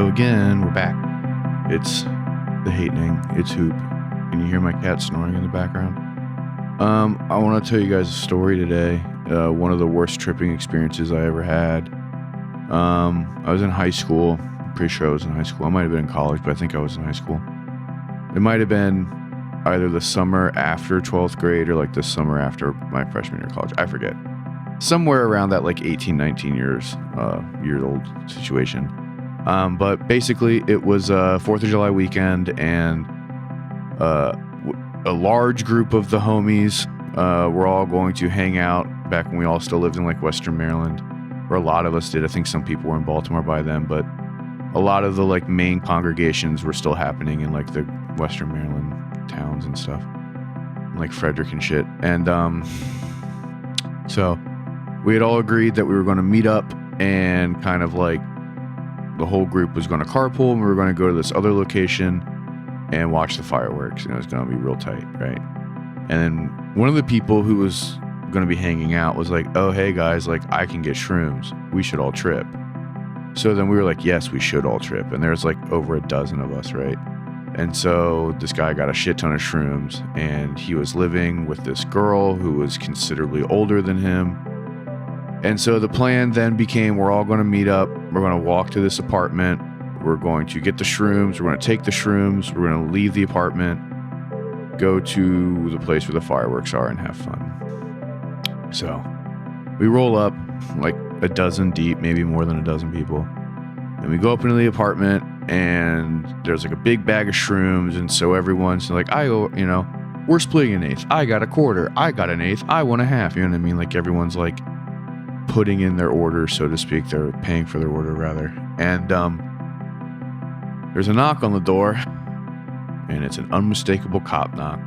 again, we're back. It's the Hatening. It's Hoop. Can you hear my cat snoring in the background? I want to tell you guys a story today. One of the worst tripping experiences I ever had. I was in high school. I'm pretty sure I was in high school. I might have been in college, but I think I was in high school. It might have been either the summer after 12th grade or like the summer after my freshman year of college. I forget. Somewhere around that like 18, 19 years old situation. But basically it was a 4th of July weekend, and a large group of the homies were all going to hang out back when we all still lived in like Western Maryland, or a lot of us did. I think some people were in Baltimore by then, but a lot of the like main congregations were still happening in like the Western Maryland towns and stuff, like Frederick and shit. And so we had all agreed that we were going to meet up, and kind of like the whole group was going to carpool, and we were going to go to this other location and watch the fireworks, and it was going to be real tight, right? And then one of the people who was going to be hanging out was like, oh, hey guys, like I can get shrooms. We should all trip. So then we were like, yes, we should all trip. And there's like over a dozen of us, right? And so this guy got a shit ton of shrooms, and he was living with this girl who was considerably older than him. And so the plan then became, we're all going to meet up. We're going to walk to this apartment. We're going to get the shrooms. We're going to take the shrooms. We're going to leave the apartment, go to the place where the fireworks are, and have fun. So we roll up like a dozen deep, maybe more than a dozen people. And we go up into the apartment, and there's like a big bag of shrooms. And so everyone's like, we're splitting an eighth. I got a quarter. I got an eighth. I want a half. You know what I mean? Like everyone's like putting in their order, so to speak. They're paying for their order, rather. And there's a knock on the door, and it's an unmistakable cop knock.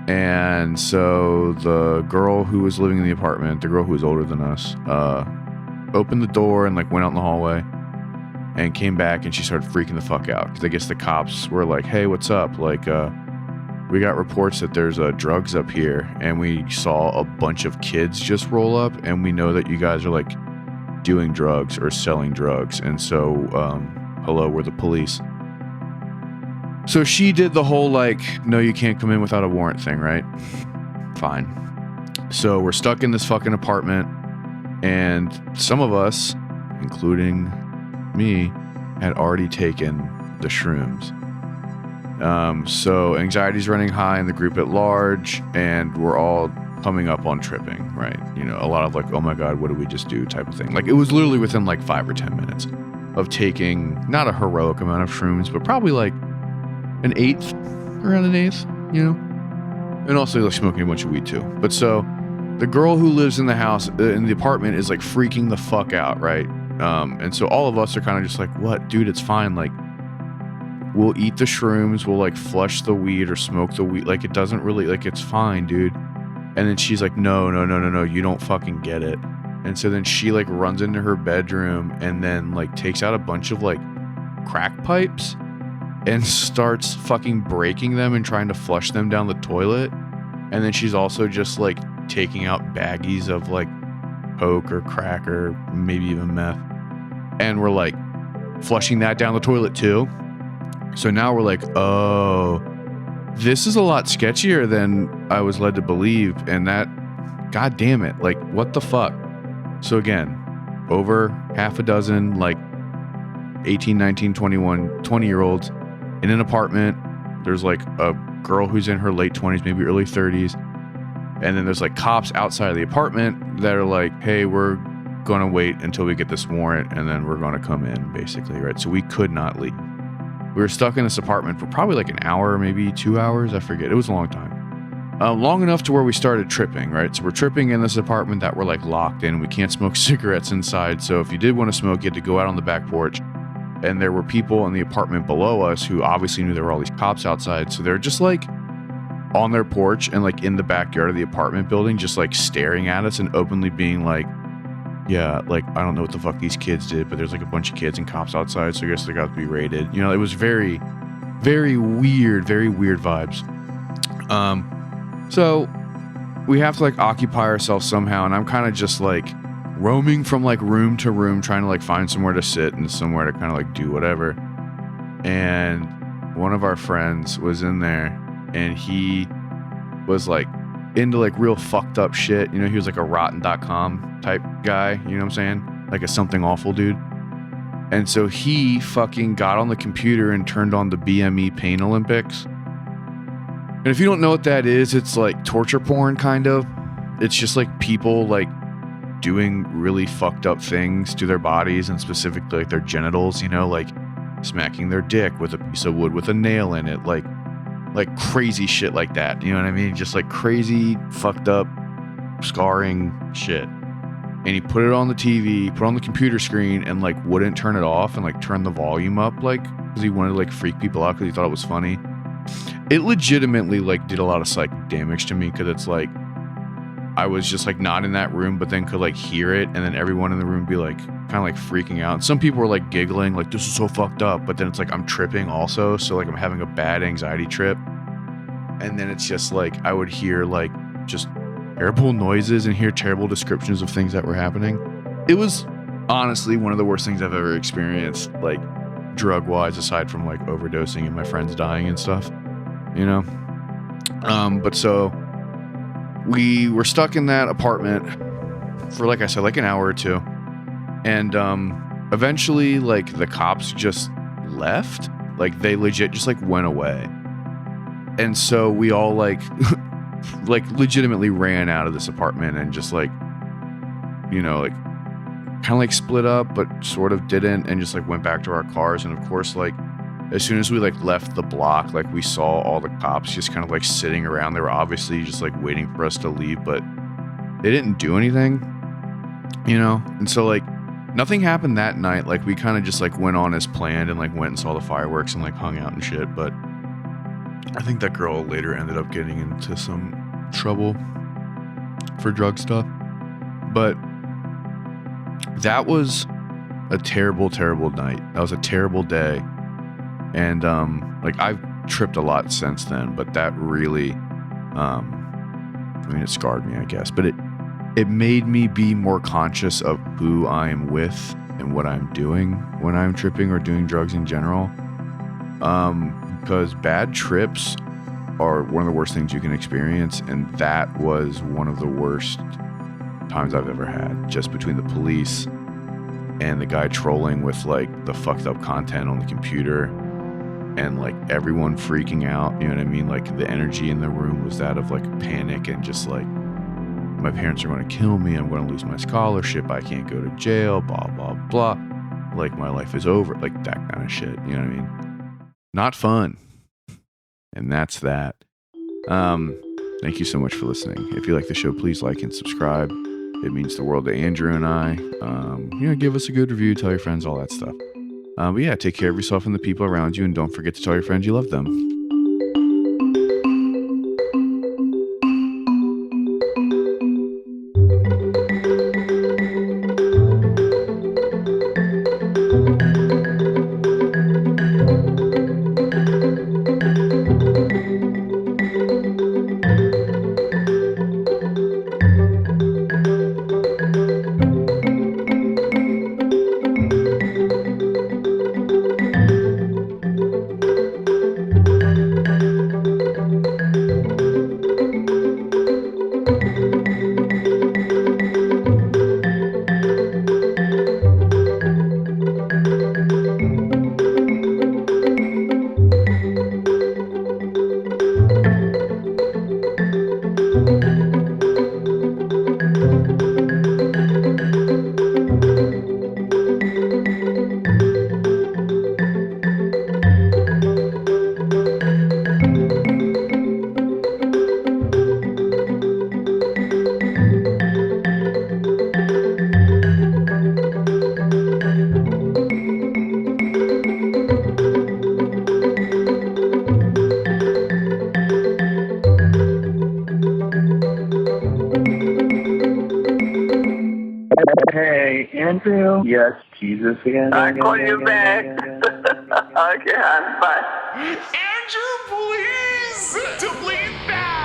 And so the girl who was living in the apartment, the girl who was older than us, opened the door and like went out in the hallway and came back, and she started freaking the fuck out because I guess the cops were like, hey, what's up? Like, we got reports that there's drugs up here, and we saw a bunch of kids just roll up, and we know that you guys are like doing drugs or selling drugs. And so, hello, we're the police. So she did the whole like, no, you can't come in without a warrant thing, right? Fine. So we're stuck in this fucking apartment, and some of us, including me, had already taken the shrooms. So anxiety's running high in the group at large, and we're all coming up on tripping, right? You know, a lot of like, oh my God, what did we just do type of thing. Like it was literally within like 5 or 10 minutes of taking not a heroic amount of shrooms, but probably like around an eighth, you know? And also like smoking a bunch of weed too. But so the girl who lives in the house, in the apartment, is like freaking the fuck out, right? And so all of us are kind of just like, what, dude, it's fine. Like, we'll eat the shrooms, we'll like flush the weed or smoke the weed. Like, it doesn't really, like, it's fine, dude. And then she's like, no, you don't fucking get it. And so then she like runs into her bedroom and then like takes out a bunch of like crack pipes and starts fucking breaking them and trying to flush them down the toilet. And then she's also just like taking out baggies of like coke or crack or maybe even meth. And we're like flushing that down the toilet too. So now we're like, oh, this is a lot sketchier than I was led to believe. And that, God damn it, like what the fuck? So again, over half a dozen, like 18, 19, 21, 20-year-olds in an apartment. There's like a girl who's in her late 20s, maybe early 30s. And then there's like cops outside of the apartment that are like, hey, we're going to wait until we get this warrant, and then we're going to come in, basically, right? So we could not leave. We were stuck in this apartment for probably like an hour, maybe 2 hours. I forget. It was a long time. Long enough to where we started tripping, right? So we're tripping in this apartment that we're like locked in. We can't smoke cigarettes inside. So if you did want to smoke, you had to go out on the back porch. And there were people in the apartment below us who obviously knew there were all these cops outside. So they're just like on their porch and like in the backyard of the apartment building, just like staring at us and openly being like, yeah, like, I don't know what the fuck these kids did, but there's like a bunch of kids and cops outside. So I guess they got to be raided. You know, it was very, very weird vibes. So we have to like occupy ourselves somehow. And I'm kind of just like roaming from like room to room, trying to like find somewhere to sit and somewhere to kind of like do whatever. And one of our friends was in there, and he was like into like real fucked up shit. You know, he was like a rotten.com type guy, you know what I'm saying? Like a something awful dude. And so he fucking got on the computer and turned on the BME Pain Olympics. And if you don't know what that is, it's like torture porn kind of. It's just like people like doing really fucked up things to their bodies, and specifically like their genitals, you know, like smacking their dick with a piece of wood with a nail in it, like crazy shit like that. You know what I mean? Just like crazy, fucked up, scarring shit. And he put it on the TV, put it on the computer screen, and like wouldn't turn it off and like turn the volume up, like because he wanted to like freak people out because he thought it was funny. It legitimately like did a lot of psychic damage to me, because it's like I was just like not in that room, but then could like hear it, and then everyone in the room be like kind of like freaking out. Some people were like giggling, like this is so fucked up, but then it's like I'm tripping also, so like I'm having a bad anxiety trip. And then it's just like I would hear like just terrible noises and hear terrible descriptions of things that were happening. It was honestly one of the worst things I've ever experienced, like drug wise, aside from like overdosing and my friends dying and stuff, you know. But so we were stuck in that apartment for, like I said, like an hour or two, and eventually like the cops just left. Like they legit just like went away. And so we all like like legitimately ran out of this apartment and just like, you know, like kind of like split up, but sort of didn't, and just like went back to our cars. And of course, like as soon as we like left the block, like we saw all the cops just kind of like sitting around. They were obviously just like waiting for us to leave, but they didn't do anything, you know? And so like nothing happened that night. Like we kind of just like went on as planned and like went and saw the fireworks and like hung out and shit. But I think that girl later ended up getting into some trouble for drug stuff. But that was a terrible, terrible night. That was a terrible day. And like I've tripped a lot since then, but that really, I mean, it scarred me, I guess. But it made me be more conscious of who I am with and what I'm doing when I'm tripping or doing drugs in general. Because bad trips are one of the worst things you can experience, and that was one of the worst times I've ever had, just between the police and the guy trolling with like the fucked up content on the computer, and like everyone freaking out, you know what I mean? Like the energy in the room was that of like panic and just like, my parents are going to kill me, I'm going to lose my scholarship, I can't go to jail, blah blah blah, like my life is over, like that kind of shit, you know what I mean? Not fun. And that's that. Thank you so much for listening. If you like the show, please like and subscribe. It means the world to Andrew and I. You know, give us a good review, tell your friends, all that stuff. But yeah, take care of yourself and the people around you, and don't forget to tell your friends you love them. Hey, Andrew. Yes, Jesus again. I call you back. Okay, bye. Andrew, please delete that.